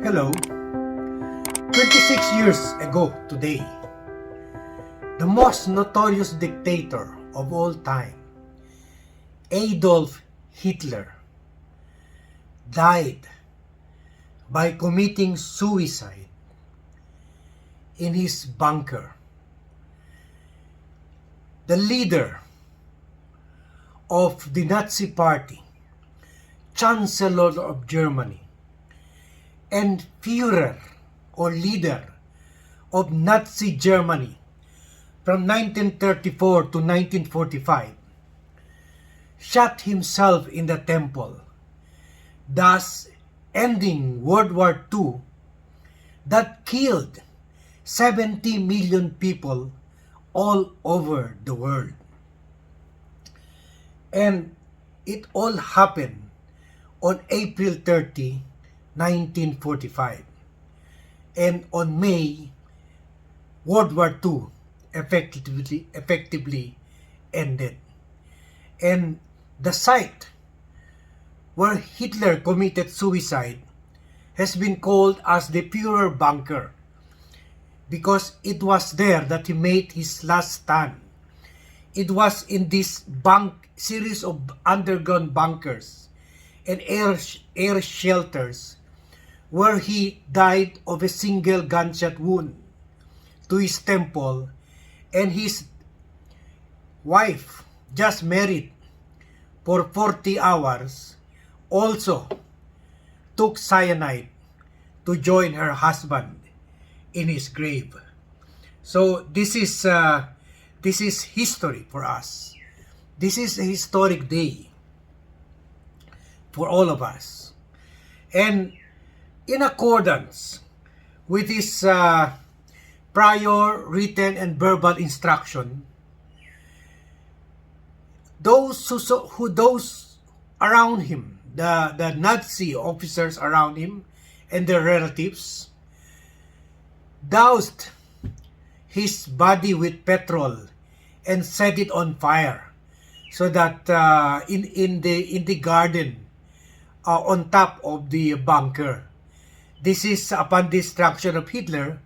Hello. 26 years ago today, the most notorious dictator of all time, Adolf Hitler, died by committing suicide in his bunker. The leader of the Nazi Party, Chancellor of Germany, and Führer or leader of Nazi Germany from 1934 to 1945, shot himself in the temple, thus ending World War II that killed 70 million people all over the world. And it all happened on April 30, 1945. And on May, World War II effectively ended. And the site where Hitler committed suicide has been called as the Führer bunker, because it was there that he made his last stand. It was in this series of underground bunkers and air shelters where he died of a single gunshot wound to his temple, and his wife, just married for 40 hours, also took cyanide to join her husband in his grave. So this is history for us. This is a historic day for all of us. And in accordance with his prior written and verbal instruction, those around him, the Nazi officers around him and their relatives, doused his body with petrol and set it on fire, so that in the garden on top of the bunker. This is upon the instruction of Hitler,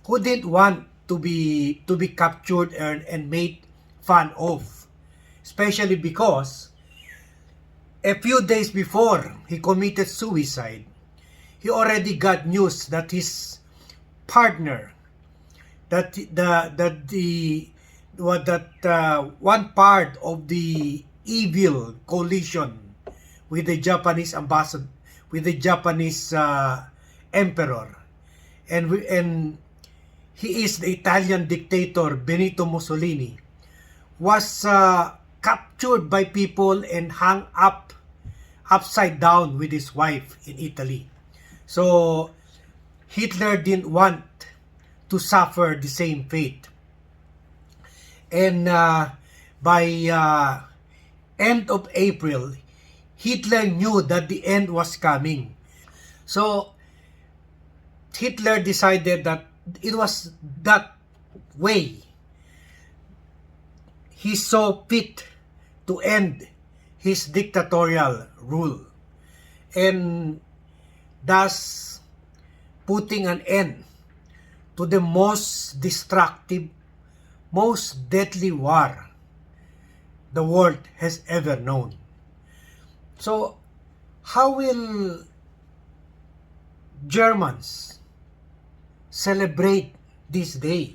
who didn't want to be captured and made fun of, especially because a few days before he committed suicide, he already got news that his partner, one part of the evil coalition with the Japanese ambassador, with the Japanese emperor, and he is the Italian dictator Benito Mussolini, was captured by people and hung up upside down with his wife in Italy. So Hitler didn't want to suffer the same fate. And by end of April, Hitler knew that the end was coming. So Hitler decided that it was that way he saw fit to end his dictatorial rule, and thus putting an end to the most destructive, most deadly war the world has ever known. So, how will Germans celebrate this day?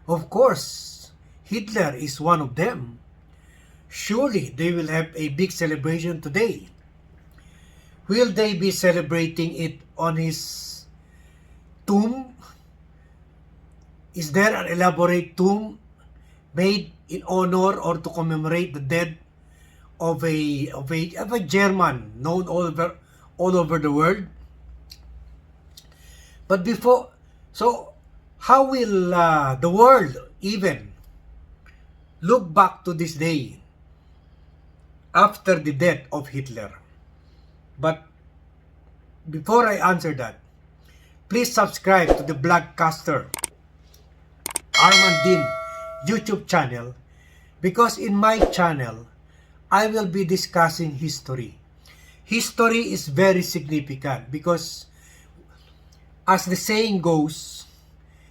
Of course, Hitler is one of them. Surely they will have a big celebration today. Will they be celebrating it on his tomb? Is there an elaborate tomb made in honor or to commemorate the death of a German known all over the world? But so how will the world even look back to this day after the death of Hitler? But before I answer that, please subscribe to the Blogcaster Armandin YouTube channel, because in my channel I will be discussing history. History is very significant because as the saying goes,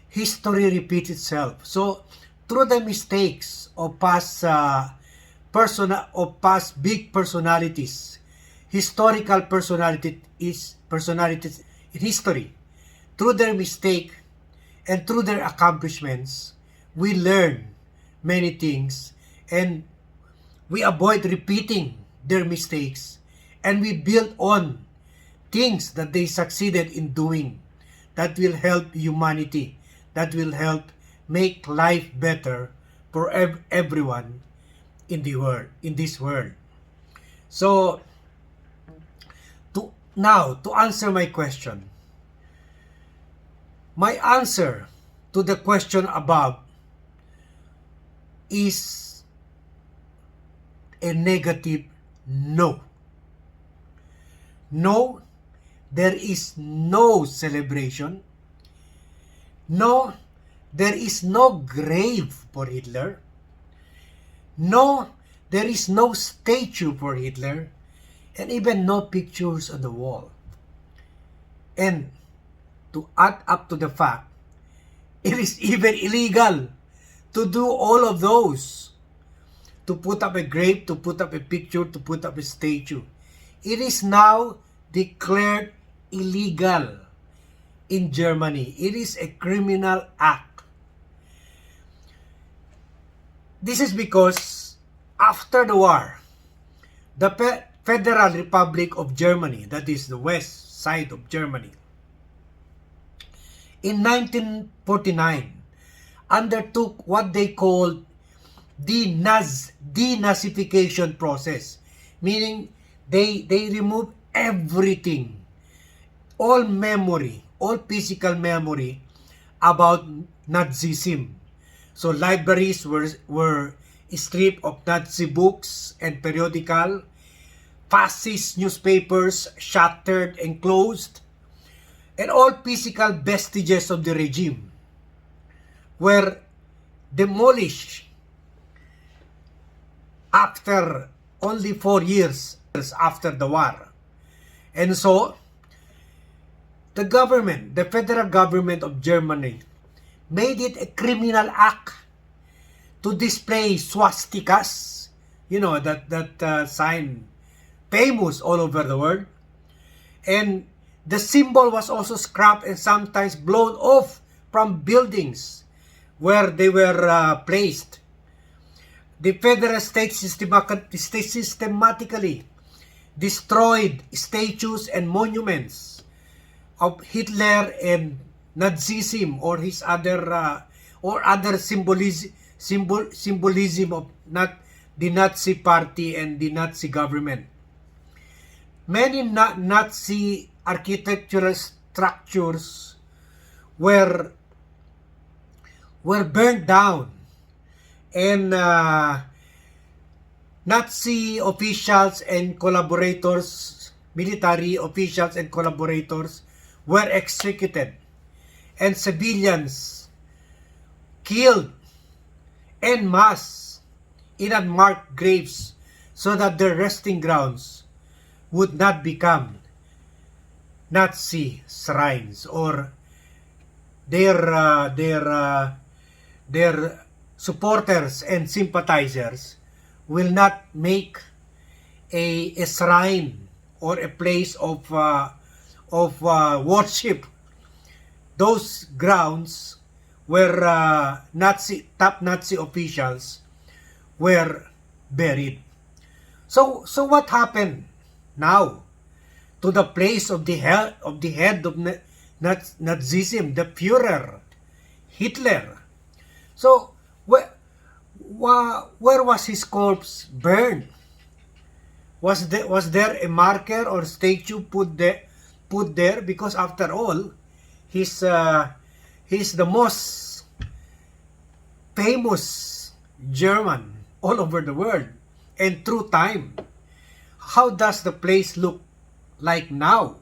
history repeats itself. So, through the mistakes of past big personalities, historical personalities in history, through their mistake and through their accomplishments, we learn many things and we avoid repeating their mistakes and we build on things that they succeeded in doing that will help humanity, that will help make life better for everyone in the world, in this world. So, to answer my question, my answer to the question above is a negative no. No, there is no celebration. No, there is no grave for Hitler. No, there is no statue for Hitler. And even no pictures on the wall. And to add up to the fact, it is even illegal to do all of those. To put up a grave, to put up a picture, to put up a statue. It is now declared illegal in Germany. It is a criminal act. This is because after the war, the Federal Republic of Germany, that is the west side of Germany, in 1949, undertook what they called the Naz Denasification Process, meaning they removed everything, all memory, all physical memory about Nazism. So libraries were stripped of Nazi books and periodical, fascist newspapers shattered and closed, and all physical vestiges of the regime were demolished after only 4 years after the war. And so, the government, the federal government of Germany, made it a criminal act to display swastikas, you know, that sign famous all over the world. And the symbol was also scrapped and sometimes blown off from buildings where they were placed. The federal state systematically destroyed statues and monuments of Hitler and Nazism or his other symbolism of the Nazi party and the Nazi government. Many Nazi architectural structures were burned down, and Nazi officials and collaborators, military officials and collaborators were executed, and civilians killed en masse in unmarked graves so that their resting grounds would not become Nazi shrines, or their supporters and sympathizers will not make a shrine or a place of worship. Those grounds where top Nazi officials were buried. So what happened now to the place of the head of Nazism, the Führer, Hitler? So where was his corpse burned? Was there a marker or statue put there? Because after all, he's the most famous German all over the world and through time. How does the place look like now?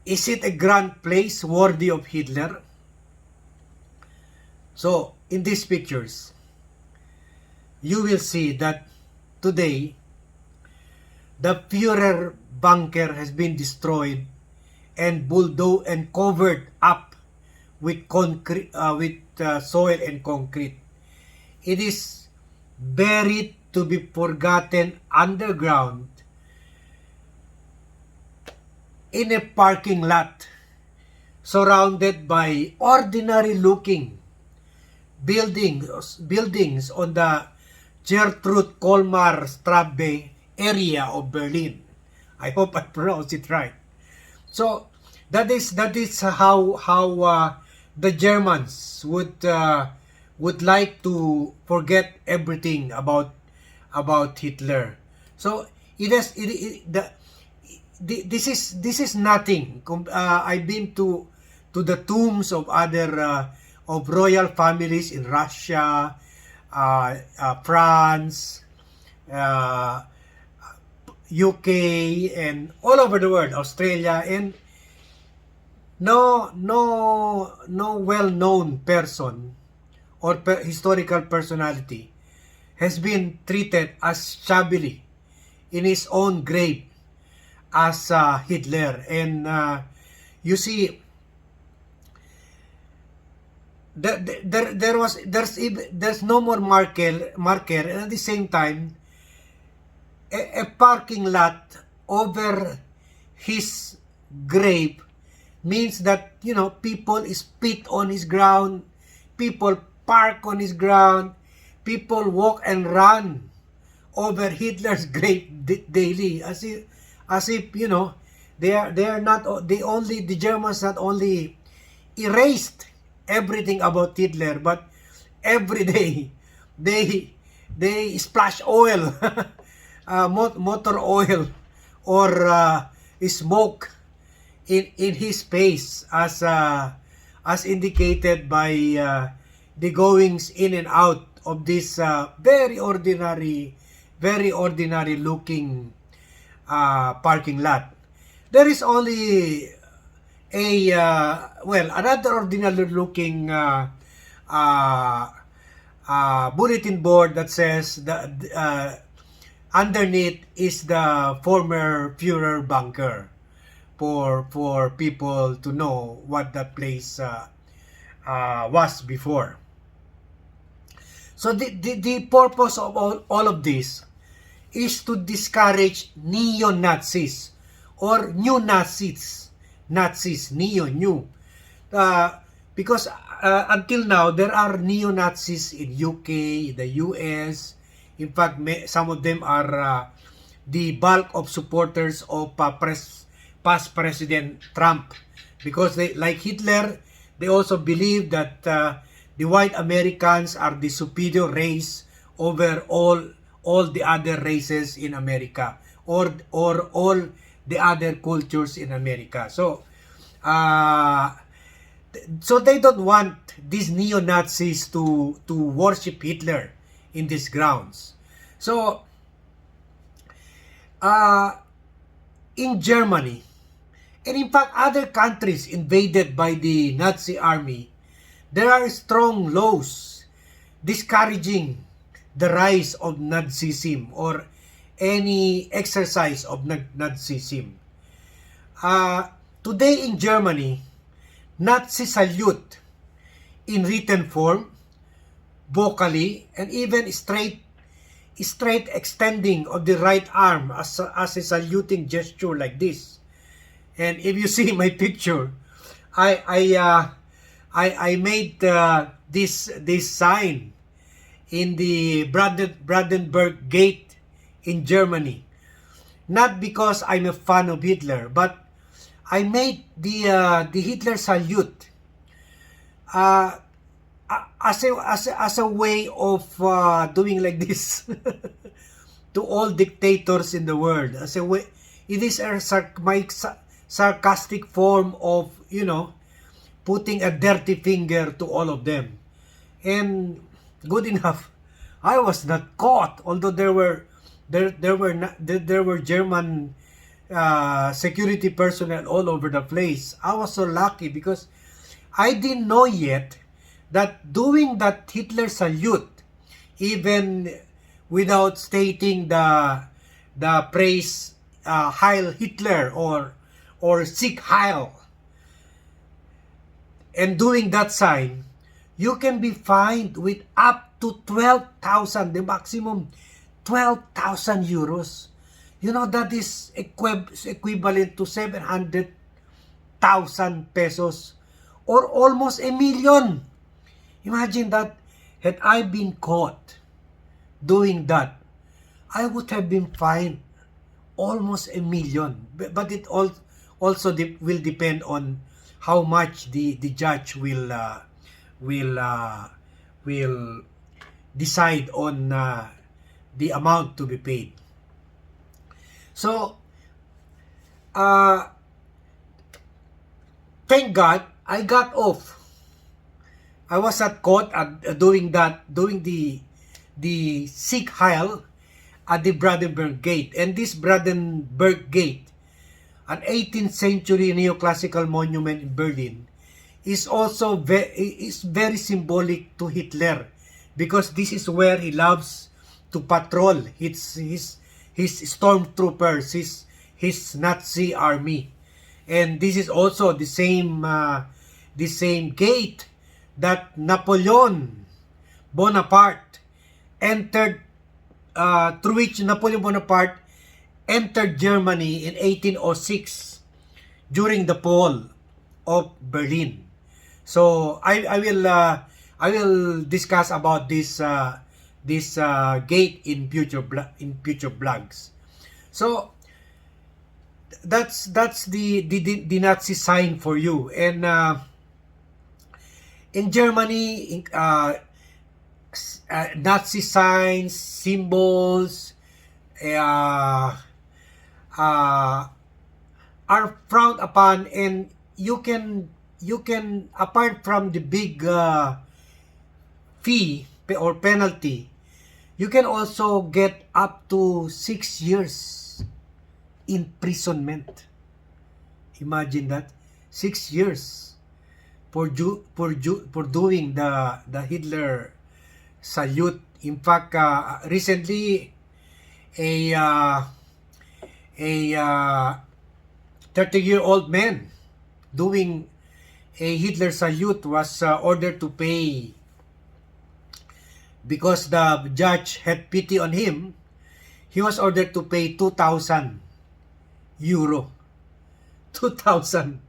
Is it a grand place worthy of Hitler? So, in these pictures, you will see that today, the Führer bunker has been destroyed and bulldoze and covered up with concrete, soil and concrete. It is buried to be forgotten underground in a parking lot surrounded by ordinary looking buildings on the Gertrude Kolmar Straße area of Berlin. I hope I pronounced it right. So that is how the Germans would like to forget everything about Hitler. So this is nothing. I've been to the tombs of other of royal families in Russia, France, UK, and all over the world, Australia, and no well-known person or historical personality has been treated as shabbily in his own grave as Hitler. And you see, there's no more marker, and at the same time, a parking lot over his grave means that, you know, people spit on his ground, people park on his ground, people walk and run over Hitler's grave daily, as if you know, the Germans not only erased everything about Hitler, but every day they splash oil, motor oil, or smoke in his face, as indicated by the goings in and out of this very ordinary looking parking lot. There is only another ordinary looking bulletin board that says that underneath is the former Führer bunker, for people to know what that place was before. So the purpose of all of this is to discourage neo-Nazis or new Nazis, new, because until now there are neo-Nazis in UK, the US. In fact, some of them are the bulk of supporters of past President Trump, because they, like Hitler, they also believe that the white Americans are the superior race over all the other races in America, or all the other cultures in America. So they don't want these neo-Nazis to worship Hitler in these grounds. So in Germany, and in fact other countries invaded by the Nazi army, there are strong laws discouraging the rise of Nazism or any exercise of Nazism. Today in Germany, Nazi salute in written form, vocally, and even straight extending of the right arm as a saluting gesture like this. And if you see my picture, I made this sign in the Bradenburg Gate in Germany, not because I'm a fan of Hitler, but I made the Hitler salute as a way of doing like this to all dictators in the world. As a way, it is my sarcastic form of, you know, putting a dirty finger to all of them. And good enough, I was not caught, although there were German security personnel all over the place. I was so lucky because I didn't know yet that doing that Hitler salute, even without stating the praise Heil Hitler or or Sieg Heil, and doing that sign, you can be fined with up to 12,000, the maximum 12,000 euros. You know, that is equivalent to 700,000 pesos, or almost a million. Imagine that. Had I been caught doing that, I would have been fined almost a million. But it also will depend on how much the judge will decide on the amount to be paid. So, thank God I got off. I was not caught at doing the Sieg Heil at the Bradenburg Gate. And this Bradenburg Gate, an 18th century neoclassical monument in Berlin, is also very symbolic to Hitler, because this is where he loves to patrol his stormtroopers, his Nazi army. And this is also the same gate that Napoleon Bonaparte entered, through which Napoleon Bonaparte entered Germany in 1806 during the fall of Berlin. So I will discuss about this gate in future vlogs. So that's the Nazi sign for you. And in Germany, Nazi signs, symbols are frowned upon, and you can apart from the big fee or penalty, you can also get up to 6 years imprisonment. Imagine that, 6 years for doing the Hitler salute. In fact, recently a 30-year-old man doing a Hitler salute was ordered to pay, because the judge had pity on him. He was ordered to pay 2,000 euro. 2,000.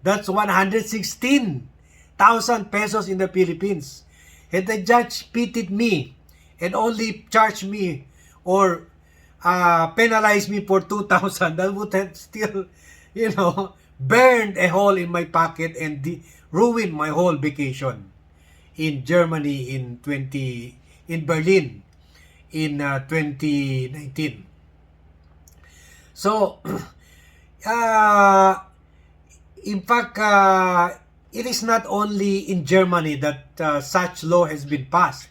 That's 116,000 pesos in the Philippines. And the judge pitied me and only charged me or penalized me for 2,000. That would have still, burned a hole in my pocket and ruined my whole vacation in Germany in Berlin in 2019. So, in fact, it is not only in Germany that such law has been passed.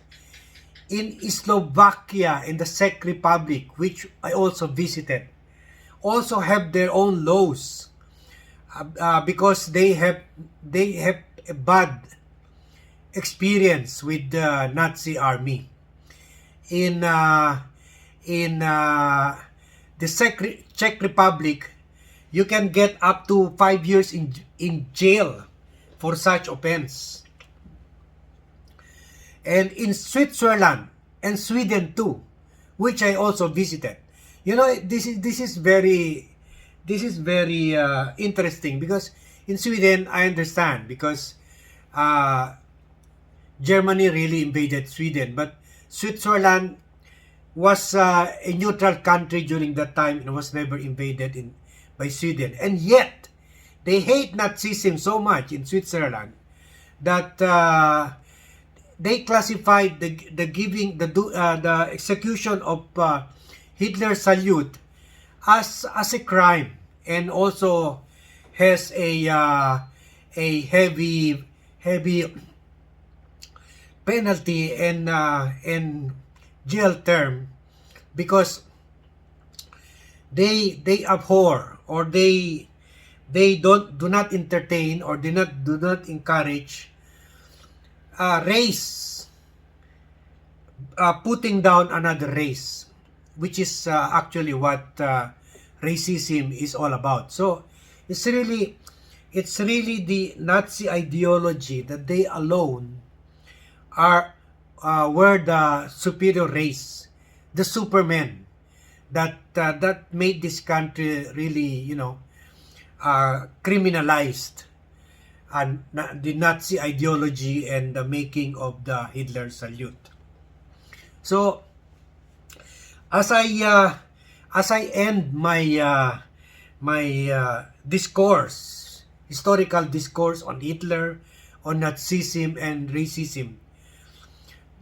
In Slovakia and the Czech Republic, which I also visited, also have their own laws because they have a bad experience with the Nazi army. In the Czech Republic, you can get up to 5 years in jail for such offense. And in Switzerland and Sweden too, which I also visited. This is very interesting, because in Sweden, I understand, because Germany really invaded Sweden, but Switzerland was a neutral country during that time and was never invaded by Sweden. And yet, they hate Nazism so much in Switzerland that they classified the execution of Hitler salute as a crime, and also has a heavy penalty and jail term, because they abhor, or they do not entertain, or do not encourage race, putting down another race, which is actually what racism is all about. So it's really the Nazi ideology that they alone are were the superior race, the supermen that made this country really, criminalized, and the Nazi ideology and the making of the Hitler salute. So as I end my discourse, historical discourse on Hitler, on Nazism and racism,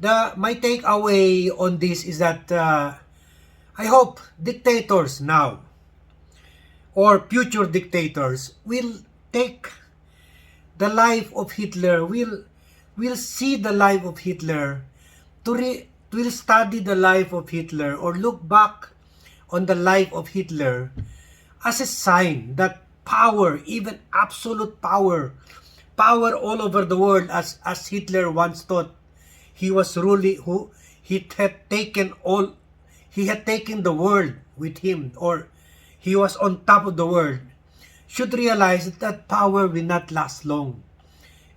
my takeaway on this is that I hope dictators now or future dictators will take the life of Hitler, will see the life of Hitler, will study the life of Hitler, or look back on the life of Hitler as a sign that power, even absolute power all over the world, as Hitler once thought he was ruling, he had taken the world with him, or he was on top of the world, should realize that power will not last long.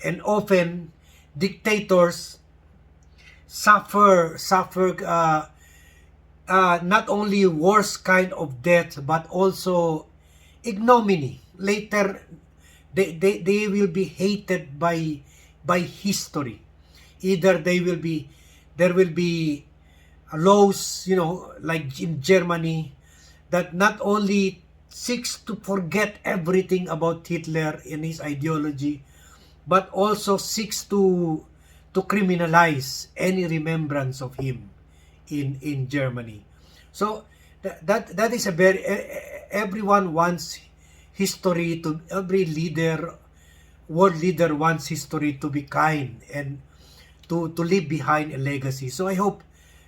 And often dictators suffer not only worst kind of death, but also ignominy. Later, they will be hated by history. Either there will be laws, like in Germany, that not only seeks to forget everything about Hitler and his ideology, but also seeks to criminalize any remembrance of him in Germany. So that is a very, everyone wants history to, every leader, world leader wants history to be kind and to leave behind a legacy. So I hope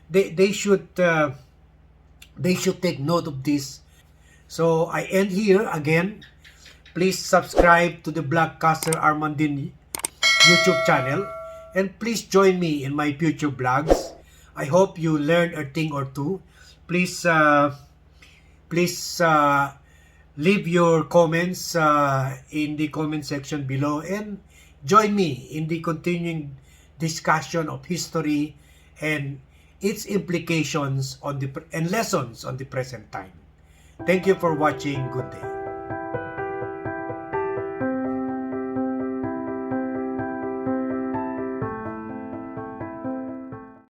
they should take note of this. So I end here again. Please subscribe to the Blogcaster Armandin YouTube channel, and please join me in my future vlogs. I hope you learned a thing or two. Please leave your comments in the comment section below, and join me in the continuing discussion of history and its implications on and lessons on the present time. Thank you for watching. Good day.